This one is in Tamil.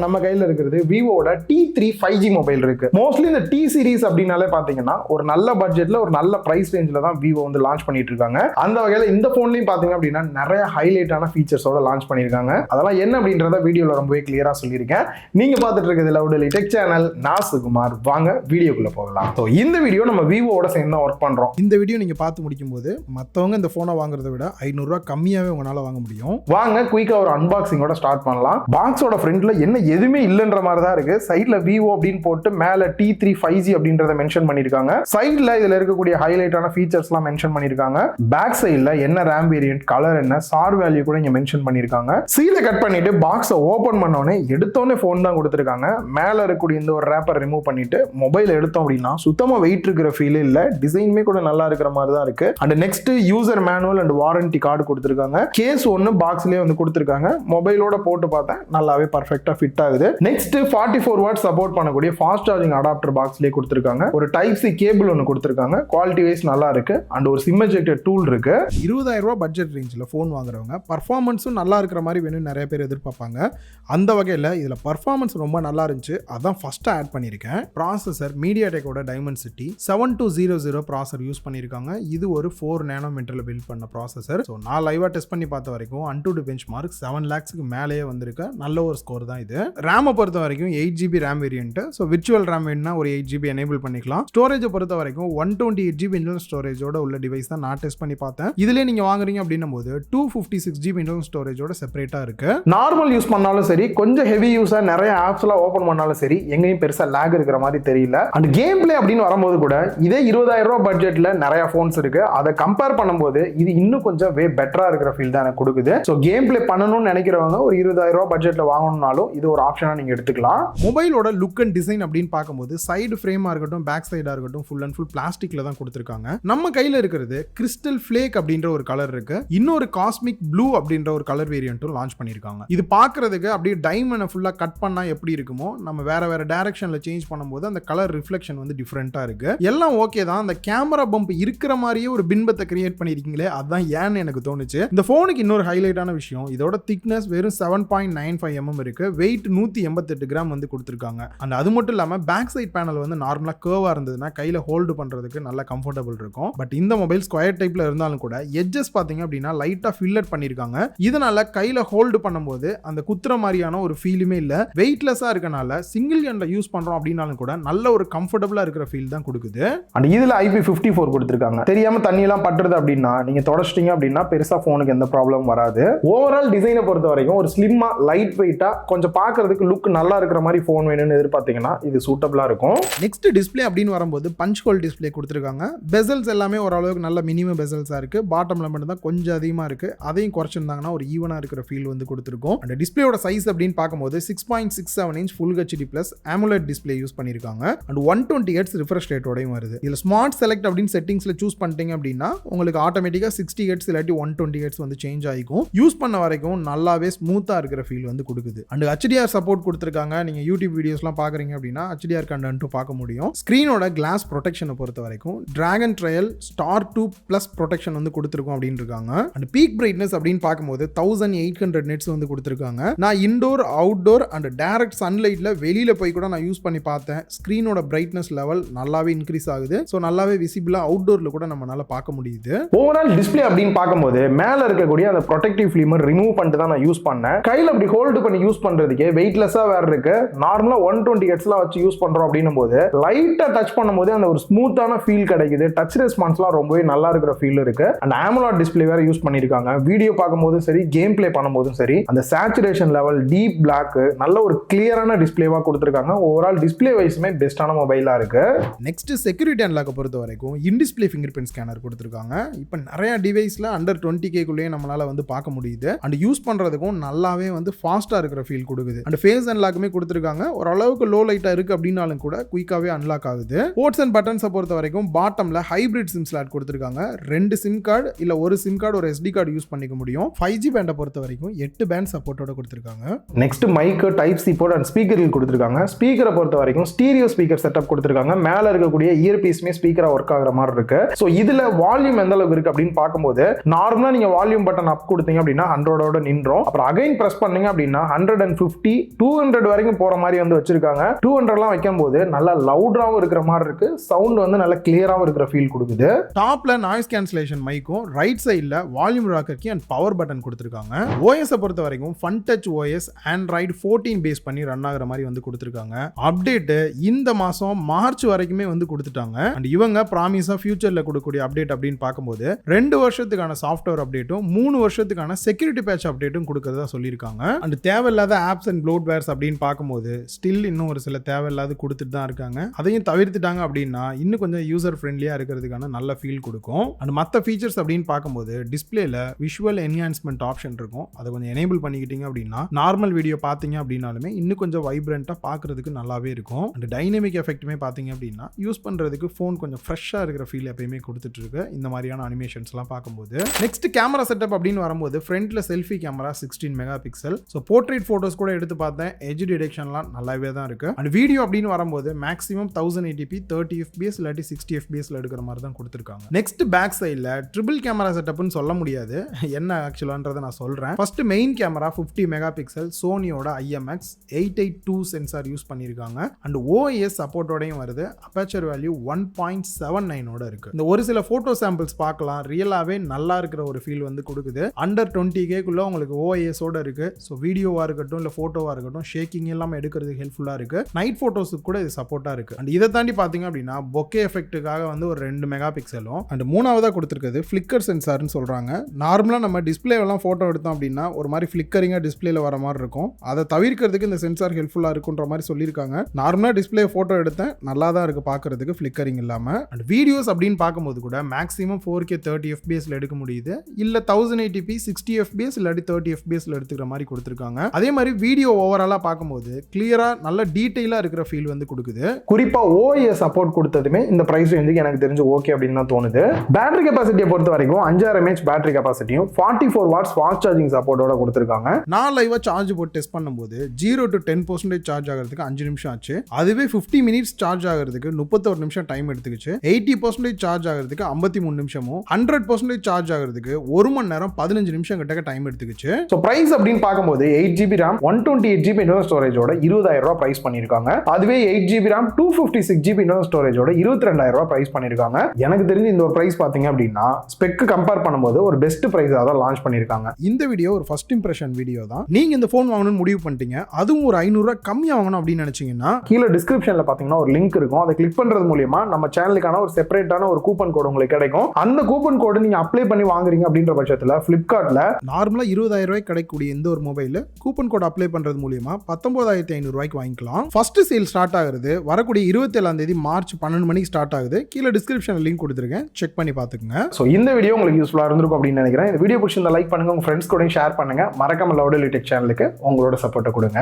நம்ம கையில இருக்கிறது விவோட T3 5G மொபைல் இருக்கு. மோஸ்ட்லி இந்த T சீரிஸ் அப்படின்னாலே பாத்தீங்கன்னா ஒரு நல்ல பட்ஜெட்ல ஒரு நல்ல பிரைஸ் ரேஞ்சில தான் விவோ வந்து லான்ச் பண்ணிட்டு இருக்காங்க. அந்த வகையில இந்த போன்லயும் பாத்தீங்க அப்படின்னா நிறைய ஹைலைட்டான ஃபீச்சர்ஸோட லான்ச் பண்ணிருக்காங்க. அதெல்லாம் என்ன அப்படின்றத வீடியோல ரொம்பவே கிளியரா சொல்லியிருக்கேன். நீங்க பாத்துட்டு இருக்கிறது லவுடலி டெக் சேனல். நான் சுகுமார். வாங்க வீடியோக்குள்ள போகலாம். இந்த வீடியோ நம்ம விவோட சேர்ந்து ஒர்க் பண்றோம். இந்த வீடியோ நீங்க பார்த்து முடிக்கும் போது மத்தவங்க இந்த போனை வாங்குறதை விட 500 ரூபாய் கம்மியாவே உங்களால வாங்க முடியும். வாங்க குயிக்கா ஒரு அன்பாக்சிங்கோட ஸ்டார்ட் பண்ணலாம். பாக்ஸோட ஃப்ரண்ட்ல என்ன எதுவுமே இல்லன்ற மாதிரி தான் இருக்கு. சைடுல விவோ அப்படின்னு போட்டு மேல T3 5G அப்படின்றத மென்ஷன் பண்ணிருக்காங்க. சைடுல இதுல இருக்கக்கூடிய ஹைலைட்டான ஃபீச்சர்ஸ் எல்லாம் மென்ஷன் பண்ணிருக்காங்க. பேக் சைடுல என்ன ரேம் வேரியன்ட், கலர் என்ன, சார் வேல்யூ கூட இங்க மென்ஷன் பண்ணிருக்காங்க. சீலை கட் பண்ணிட்டு பாக்ஸை ஓபன் பண்ணோனே எடுத்தோனே போன் தான் கொடுத்துருக்காங்க. மேல இருக்கக்கூடிய இந்த ஒரு ரேப்பர் ரிமூவ் பண்ணிட்டு மொபைல் எடுத்தோம் அப்படின்னா சுத்தமா வெயிட் இருக்கிற ஃபீல் இல்ல. டிசைனுமே கூட நல்லா இருக்கிற மாதிரி தான் இருக்கு. And next user manual and warranty card கொடுத்துருக்காங்க. கேஸ் ஒன்னு பாக்ஸ்லயே வந்து கொடுத்துருக்காங்க. மொபைலோட போட்டு பார்த்தேன் நல்லாவே பர்ஃபெக்ட்டா ஃபிட் ஆகுது. நெக்ஸ்ட் 44 வாட் சப்போர்ட் பண்ணக்கூடிய ஃபாஸ்ட் சார்ஜிங் அடாப்டர் பாக்ஸ்லயே கொடுத்திருக்காங்க. ஒரு டைப் சி கேபிள் ஒன்னு கொடுத்திருக்காங்க. குவாலிட்டி வைஸ் நல்லா இருக்கு. அண்ட் ஒரு சிம் எஜெக்டர் டூல் இருக்கு. 20000 ரூபாய் பட்ஜெட் ரேஞ்சில் ஃபோன் வாங்குறவங்க பர்ஃபார்மன்ஸும் நல்லா இருக்கிற மாதிரி வேணும் நிறைய பேர் எதிர்பார்ப்பாங்க. அந்த வகையில் இதில் பர்ஃபார்மன்ஸ் ரொம்ப நல்லா இருந்துச்சு. அதான் ஃபர்ஸ்ட் ஆட் பண்ணியிருக்கேன். ப்ராசஸர் மீடியாடெக்கோட டைமென்சிட்டி 7200 ப்ராசஸர் யூஸ் பண்ணியிருக்காங்க. இது ஒரு 4 நேனோமீட்டரில் பில்ட் பண்ண ப்ராசஸர். ஸோ நான் லைவாக டெஸ்ட் பண்ணி பார்த்த வரைக்கும் அன்டூடு பெஞ்ச் மார்க் 7 lakhsக்கு மேலேயே வந்திருக்கு. நல்ல ஒரு ஸ்கோர் தான் இது. ரேமை பொறுத்த வரைக்கும் 8GB RAM variant. So virtual RAM வேணும்னா ஒரு 8GB எனேபிள் பண்ணிக்கலாம். ஸ்டோரேஜை பொறுத்த வரைக்கும் 128GB இன்டர்னல் ஸ்டோரேஜோட உள்ள டிவைஸ் தான் நான் டெஸ்ட் பண்ணி பார்த்தேன். இதுல நீங்க வாங்குறீங்க அப்படின்னும் போது 256GB இன்டர்னல் ஸ்டோரேஜோட செப்பரேட்டா இருக்கு. நார்மல் யூஸ் பண்ணாலும் சரி, கொஞ்சம் ஹெவி யூஸா நிறைய ஆப்ஸ் எல்லாம் ஓபன் பண்ணாலும் சரி, எங்கேயும் பெருசா லேக் இருக்கிற மாதிரி தெரியல. அண்ட் கேம் பிளே அப்படின்னு வரும்போது கூட இதே 20000 ரூபாய் பட்ஜெட்ல நிறைய போன்ஸ் இருக்கு. அதை கம்பேர் பண்ணும்போது இது இன்னும் கொஞ்சம் வே பெட்டரா இருக்கிற ஃபீல் தான் எனக்கு கொடுக்குது. ஸோ கேம் பிளே பண்ணணும்னு நினைக்கிறவங்க ஒரு 20000 ரூபாய் பட்ஜெட்ல வாங்கணும்னாலும் இது ஒரு ஆப்ஷனா நீங்க எடுத்துக்கலாம். மொபைலோட லுக் அண்ட் டிசைன் அப்படின்னு பார்க்கும்போது சைடு ஃப்ரேமா இருக்கட்டும், பேக் சைடா இருக்கட்டும், ஃபுல் அண்ட் ஃபுல் பிளாஸ்டிக்ல தான் கொடுத்திருக்காங்க. நம்ம கையில இருக்கிறது கிறிஸ்டல் ஃபிளேக் அப்படின்ற ஒரு கலர் இருக்கு. இன்னொரு காஸ்மிக் ப்ளூ அப்படின்ற ஒரு கலர் வேரியன்ட்டும் லான்ச் பண்ணிருக்காங்க. இது பார்க்கிறதுக்கு அப்படியே டைமண்ட் ஃபுல்லா கட் பண்ணா எப்படி இருக்குமோ, நம்ம வேற வேற டைரக்ஷன்ல சேஞ்ச் பண்ணும்போது அந்த கலர் ரிஃப்ளெக்ஷன் வந்து டிஃபரெண்டா இருக்கு. எல்லாம் ஓகே தான். அந்த கேமரா பம்ப் இருக்கிற மாதிரியே ஒரு பின்பத்தை கிரியேட் பண்ணிருக்கீங்களே, அதான் ஏன்னு எனக்கு தோணுச்சு. இந்த போனுக்கு இன்னொரு ஹைலைட்டான விஷயம், இதோட திக்னஸ் வெறும் 7.95 mm இருக்கு. வெயிட் 188 கிராம் வந்து கொடுத்திருக்காங்க. அண்ட் அது மட்டும் இல்லாம பேக் சைட் பேனல் வந்து நார்மலா கர்வா இருந்ததுன்னா கையில ஹோல்டு பண்றதுக்கு நல்ல கம்ஃபர்டபுள் இருக்கும். பட் இந்த மொபைல் ஸ்கொயர் டைப்ல இருந்தாலும் கூட எட்ஜஸ் பாத்தீங்க அப்படின்னா லைட்டா ஃபில்லட் பண்ணிருக்காங்க. இதனால கையில ஹோல்டு பண்ணும்போது அந்த குத்துற மாதிரியான ஒரு ஃபீலுமே இல்ல. வெயிட்லெஸ்ஸா இருக்கனால சிங்கிள் ஹேண்ட்ல யூஸ் பண்றோம் அப்படின்னாலும் கூட நல்ல ஒரு கம்ஃபர்டபுளா இருக்கிற ஃபீல் தான் கொடுக்குது. அண்ட் இதுல IP54 கொடுத்திருக்காங்க. தெரியாம தண்ணி எல்லாம் பட்டுறது அப்படின்னா நீங்க தொடச்சிட்டீங்க அப்படின்னா பெருசா போனுக்கு எந்த ப்ராப்ளம் வராது. ஓவரால் டிசைனை பொறுத்த வரைக்கும் ஒரு ஸ்லிம்மா லைட் வெயிட்டா கொஞ்சம் பார்க்கிறதுக்கு லுக் நல்லா இருக்கிற மாதிரி போன் வேணும்னு எதிர்பார்த்தீங்கன்னா இது சூட்டபிளா இருக்கும். நெக்ஸ்ட் டிஸ்ப்ளே அப்படின்னு வரும்போது பஞ்ச் ஹோல் டிஸ்ப்ளே கொடுத்திருக்காங்க. பெசல்ஸ் எல்லாமே ஓரளவுக்கு நல்ல மினிமம் பெசல்ஸா இருக்கு. பாட்டம்ல மட்டும் தான் கொஞ்சம் அதிகமா இருக்கு. அதையும் குறைச்சிருந்தாங்கன்னா ஒரு ஈவனா இருக்கிற ஃபீல் வந்து கொடுத்திருக்கும். அந்த டிஸ்ப்ளேயோட சைஸ் அப்படின்னு பார்க்கும்போது 6.67 inch full HD plus AMOLED display use பண்ணிருக்காங்க. அண்ட் 120Hz ரிஃப்ரெஷ் ரேட்டோடையும் வருது. இதுல ஸ்மார்ட் செலக்ட் அப்படின்னு செட்டிங்ஸ்ல சூஸ் பண்ணிட்டீங்க அப்படின்னா உங்களுக்கு ஆட்டோமேட்டிக்கா 60Hz இல்லாட்டி 120Hz வந்து சேஞ்ச் ஆகிக்கும். யூஸ் பண்ண வரைக்கும் நல்லாவே ஸ்மூத்தா இருக்கிற ஃபீல் வந்து கொடுக்குது. அண்ட் HDR சப்போர்ட் கொடுத்திருக்காங்க. நீங்க யூடியூப் வீடியோஸ்லாம் பாக்குறீங்க அப்படின்னா HDR கண்டென்ட்டும் பார்க்க முடியும். ஸ்கிரீனோட கிளாஸ் ப்ரொடெக்ஷனை பொறுத்த வரைக்கும் dragon trial star 2 plus protection வந்து கொடுத்திருக்கோம் அப்படின்னு இருக்காங்க. அண்ட் பீக் பிரைட்னஸ் அப்படின்னு பார்க்கும்போது 1800 nits வந்து கொடுத்திருக்காங்க. நான் இன்டோர், அவுட்டோர் அண்ட் டைரக்ட் சன்லைட்ல வெளியில போய் கூட நான் யூஸ் பண்ணி பார்த்தேன். ஸ்கிரீனோட பிரைட்னஸ் லெவல் நல்லாவே இன்க்ரீஸ் ஆகுது. ஸோ நல்லாவே விசிபிளா அவுட்டோர்ல கூட நம்மளால பார்க்க முடியுது. ஓவரால் டிஸ்ப்ளே அப்படின்னு பார்க்கும்போது மேல இருக்கக்கூடிய அந்த ப்ரொடெக்டிவ் ஃபிலிம் ரிமூவ் பண்ணிட்டு தான் நான் யூஸ் பண்ணேன். கையில அப்படி ஹோல்டு பண்ணி யூஸ் பண்றதுக்கே வெயிட்லெஸ்ஸா வேற இருக்கு. நார்மலா 120Hz வச்சு யூஸ் பண்றோம் அப்படின்னும் போது லைட்டா டச் பண்ணும்போது அந்த ஒரு ஸ்மூத்தான ஃபீல் கிடைக்குது. டச் ரெஸ்பான்ஸ்லாம் ரொம்பவே நல்லா இருக்கிற ஃபீல் இருக்கு. அண்ட் AMOLED டிஸ்ப்ளே வேற யூஸ் பண்ணிருக்காங்க. வீடியோ பார்க்கும்போதும் சரி, கேம் பிளே பண்ணும்போதும் சரி, அந்த சேச்சுரேஷன் லெவல், டீப் பிளாக், நல்ல ஒரு கிளியரான டிஸ்ப்ளேவா கொடுத்திருக்காங்க. ஓவரால் டிஸ்ப்ளே வைஸ்மே பெஸ்டான மொபைலா இருக்கு. நெக்ஸ்ட் செக்யூரிட்டி அன்லாக் பொறுத்த வரைக்கும் இன் டிஸ்ப்ளே ஃபிங்கர் பிரிண்ட் ஸ்கேனர் கொடுத்திருக்காங்க. இப்போ நிறைய டிவைஸ்ல அண்டர் 20K குள்ளேயே நம்மளால வந்து பார்க்க முடியுது. அண்ட் யூஸ் பண்றதுக்கும் நல்லாவே வந்து ஃபாஸ்டா இருக்கிற ஃபீல் கொடுக்குது. அண்ட் ஃபேஸ் அன்லாக்குமே கொடுத்திருக்காங்க. ஓரளவுக்கு லோ லைட்டா இருக்கு அப்படின்னாலும் கூட குயிக்காவே அன்லாக் ஆகுது. போர்ட்ஸ் அண்ட் பட்டன்ஸை பொறுத்த வரைக்கும் பாட்டம்ல ஹைபிரிட் சிம் ஸ்லாட் கொடுத்திருக்காங்க. 2 சிம் கார்டு இல்ல ஒரு சிம் கார்டு ஒரு SD கார்டு யூஸ் பண்ணிக்க முடியும். 5G பேண்டை பொறுத்த வரைக்கும் 8 பேண்ட் சப்போர்ட்டோட கொடுத்திருக்காங்க. Next mic, type C port and ஸ்பீக்கர்கள் கொடுத்திருக்காங்க. ஸ்பீக்கரை பொறுத்த வரைக்கும் ஸ்டீரியோ ஸ்பீக்கர் செட்டப் கொடுத்திருக்காங்க. மேல இருக்கக்கூடிய இயர் பீஸ்மே ஸ்பீக்கரா ஒர்க் ஆகுற மாதிரி இருக்கு. சோ இதுல வால்யூம் எந்த அளவுக்கு இருக்கு அப்படின்னு பார்க்கும்போது நார்மலா நீங்க வால்யூம் பட்டன் அப் கொடுத்தீங்க அப்படின்னா 100ஓட நின்றோம். அப்புறம் அகைன் பிரஸ் பண்ணீங்க அப்படின்னா 150 150 200 வரைக்கும் போற மாதிரி வந்து வச்சிருக்காங்க. 200லாம் வைக்கும் போது நல்லா லவுடாவும் இருக்கிற மாதிரி இருக்கு, சவுண்ட் வந்து நல்லா கிளியராவும் இருக்கிற ஃபீல் கொடுக்குது. டாப்ல நாய்ஸ் கேன்சலேஷன் மைக்கும் ரைட் சைடுல volume rocker key and power button கொடுத்திருக்காங்க. OS பொறுத்த வரைக்கும் Funtouch OS Android 14 base பண்ணி ரன் ஆகுற மாதிரி வந்து கொடுத்திருக்காங்க. அப்டேட் இந்த மாசம் மார்ச் வரைக்குமே வந்து கொடுத்துட்டாங்க. அண்ட் இவங்க ப்ராமிஸா ஃபியூச்சர்ல கொடுக்கக்கூடிய அப்டேட் அப்படின்னு பார்க்கும்போது 2 வருஷத்துக்கான சாஃப்ட்வேர் அப்டேட்டும் 3 வருஷத்துக்கான செக்யூரிட்டி பேட்ச் அப்டேட்டும் கொடுக்கறதா சொல்லியிருக்காங்க. அண்ட் தேவையில்லாத ஆப்ஸ் அண்ட் ப்ளோட்வேர்ஸ் அப்படின்னு பார்க்கும்போது ஸ்டில் இன்னும் ஒரு சில தேவையில்லாத கொடுத்துட்டு தான் இருக்காங்க. அதையும் தவிர்த்துட்டாங்க அப்படின்னா இன்னும் கொஞ்சம் யூசர் ஃப்ரெண்ட்லியா இருக்கிறதுக்கான நல்ல ஃபீல் கொடுக்கும். அண்ட் மற்ற ஃபீச்சர்ஸ் அப்படின்னு பார்க்கும்போது டிஸ்பிளேல விஷுவல் என்ஹான்ஸ்மெண்ட் ஆப்ஷன் இருக்கும். அதை கொஞ்சம் எனேபிள் பண்ணிக்கிட்டீங்க அப்படின்னா நார்மல் வீடியோ பார்த்தீங்க அப்படின்னாலுமே இன்னும் கொஞ்சம் வைப்ரண்டா பார்க்கறதுக்கு நல்லாவே இருக்கும். அண்ட் டைனமிக் எஃபெக்ட்டுமே பார்த்தீங்க அப்படின்னா யூஸ் பண்றதுக்கு ஃபோன் கொஞ்சம் ஃப்ரெஷ்ஷா இருக்கிற ஃபீல் எப்பயுமே கொடுத்துட்டு இருக்கு இந்த மாதிரியான அனிமேஷன்ஸ்லாம் பார்க்கும்போது. நெக்ஸ்ட் கேமரா செட்டப் அப்படின்னு வரும்போது ஃப்ரண்ட்ல selfie camera 16 mega pixel. So portrait photos கூட எடுத்து பார்த்தேன், எட்ஜ் டிடெக்ஷன்லாம் நல்லாவே தான் இருக்கு. அண்ட் வீடியோ அப்படின்னு வரும்போது மேக்ஸிமம் 1080p 30 fps இல்லாட்டி 60 fps எடுக்கிற மாதிரி தான் கொடுத்துருக்காங்க. நெக்ஸ்ட் பேக் சைடில் ட்ரிபிள் கேமரா செட்டப்னு சொல்ல முடியாது, என்ன ஆக்சுவலான்றதை நான் சொல்றேன். First main camera 50 megapixel சோனியோட IMX 882 சென்சார் யூஸ் பண்ணியிருக்காங்க. அண்ட் OIS சப்போர்ட்டோடையும் வருது. அப்பேச்சர் வேல்யூ 1.79 இருக்கு. இந்த ஒரு சில போட்டோ சாம்பிள்ஸ் பார்க்கலாம், ரியலாவே நல்லா இருக்கிற ஒரு ஃபீல் வந்து கொடுக்குது. அண்டர் 20K குள்ள உங்களுக்கு OIS ஓட இருக்கு. ஸோ வீடியோவா இருக்கட்டும் இல்ல போட்டோவா இருக்கட்டும் ஷேக்கிங் இல்லாம எடுக்கிறதுக்கு ஹெல்ப்ஃபுல்லா இருக்கு. நைட் போட்டோஸுக்கு கூட இது சப்போர்ட்டா இருக்கு. அண்ட் இதை தாண்டி பாத்தீங்க அப்படின்னா பொக்கே எஃபெக்ட்டுக்காக வந்து ஒரு 2 மெகா பிக்சலும் அண்ட் மூணாவதா கொடுத்துருக்கிறது ஃபிளிக்கர் சென்சார்னு சொல்றாங்க. நார்மலா நம்ம டிஸ்பிளேவெல்லாம் போட்டோ எடுத்தோம் அப்படின்னா ஒரு மாதிரி ஃபிளிக்கரிங்கா டிஸ்பிளேல வர மாதிரி இருக்கும். அதை தவிர்க்கிறதுக்கு இந்த சென்சார் ஹெல்ப்ஃபுல்லா இருக்குன்ற மாதிரி சொல்லியிருக்காங்க. நார்மலா டிஸ்பிளே போட்டோ எடுத்தேன், நல்லா தான் இருக்கு பார்க்கறதுக்கு ஃபிளிக்கரிங் இல்லாம. அண்ட் வீடியோஸ் அப்படின்னு பார்க்கும்போது கூட மேக்ஸிமம் 4K 30 fps எடுக்க முடியுது, இல்ல 1080p 60 fps இல்லாட்டி 30 fps எடுத்துக்கிற மாதிரி கொடுத்துருக்காங்க. அதே மாதிரி வீடியோ ஓவராலா பார்க்கும்போது கிளியரா நல்ல டீடைலா இருக்கிற ஃபீல் வந்து கொடுக்குது. குறிப்பா OIS சப்போர்ட் கொடுத்ததுமே இந்த பிரைஸ் ரேஞ்சுக்கு எனக்கு தெரிஞ்சு ஓகே அப்படின்னு தான் தோணுது. பேட்டரி கெபாசிட்டியை பொறுத்த வரைக்கும் 5000 mAh பேட்டரி கெபாசிட்டியும் 44 வாட்ஸ் ஃபாஸ்ட் சார்ஜிங் சப்போர்ட்டோட கொடுத்துருக்காங்க. நான் லைவா சார்ஜ் போட்டு டெஸ்ட் பண்ணும்போது 0 to 10% சார்ஜ் ஆகிறதுக்கு 5 நிமிஷம் ஆச்சு. அதுவே 50 மினிட்ஸ் சார்ஜ் ஆகிறதுக்கு 31 நிமிஷம் டைம் எடுத்துக்கிச்சு. 80% சார்ஜ் ஆகிறதுக்கு 53 நிமிஷமும் 100% சார்ஜ் ஆகிறதுக்கு 1 மணி நேரம் 15 நிமிஷம் கிட்ட டைம் எடுத்துக்கிச்சு. ஸோ பிரைஸ் அப்படின்னு பார்க்கும்போது 8GB RAM 128GB இன்டர்னல் ஸ்டோரேஜோட 20,000 ரூபாய் பிரைஸ் பண்ணிருக்காங்க. அதுவே 8GB RAM 256GB இன்டர்னல் ஸ்டோரேஜோட 22,000 ரூபாய் பிரைஸ் பண்ணிருக்காங்க. எனக்கு தெரிஞ்சு இந்த ஒரு பிரைஸ் பாத்தீங்க அப்படின்னா ஸ்பெக் கம்பேர் பண்ணும்போது ஒரு பெஸ்ட் பிரைஸா தான் லான்ச் பண்ணிருக்காங்க. இந்த வீடியோ ஒரு ஃபர்ஸ்ட் இம்ப்ரெஷன் வீடியோ தான். நீங்க இந்த போன் வாங்கணும்னு முடிவு பண்ணிட்டீங்க, அதுவும் ஒரு 500 ரூபாய் கம்மியா வாங்கணும் அப்படின்னு நினைச்சீங்கன்னா கீழே டிஸ்கிரிப்ஷன்ல பாத்தீங்கன்னா ஒரு லிங்க் இருக்கும். அதை கிளிக் பண்றது மூலமா நம்ம சேனலுக்கான ஒரு செப்பரேட்டான ஒரு கூப்பன் கோட் உங்களுக்கு கிடைக்கும். அந்த கூப்பன் கோட் நீங்க அப்ளை பண்ணி வாங்குறீங்க அப்படின்ற பட்சத்துல பிளிப்கார்ட்ல நார்மலா 20,000 ரூபாய் கிடைக்கக்கூடிய இந்த ஒரு மொபைல் கூப்பன் கோட் அப்ளை பண்றது மூலமா 19,500 ரூபாய்க்கு வாங்கிக்கலாம். ஃபர்ஸ்ட் சேல் ஸ்டார்ட் ஆகுறது வரக்கூடிய 27ஆம் தேதி மார்ச் 12 மணிக்கு ஸ்டார்ட் ஆகுது. கீழே டிஸ்கிரிப்ஷன்ல லிங்க் கொடுத்துருக்கேன், செக் பண்ணி பாத்துக்கோங்க. சோ இந்த வீடியோ உங்களுக்கு யூஸ்ஃபுல்லா இருந்திருக்கும் அப்படின்னு நினைக்கிறேன். இந்த வீடியோ பிடிச்சிருந்தா லைக் பண்ணுங்க, உங்க ஃப்ரெண்ட்ஸ் கூட ஷேர் பண்ணுங்க. மறக்காம லவுட் டெக் சேனலுக்கு உங்களோட சப்போர்ட்டை கொடுங்க.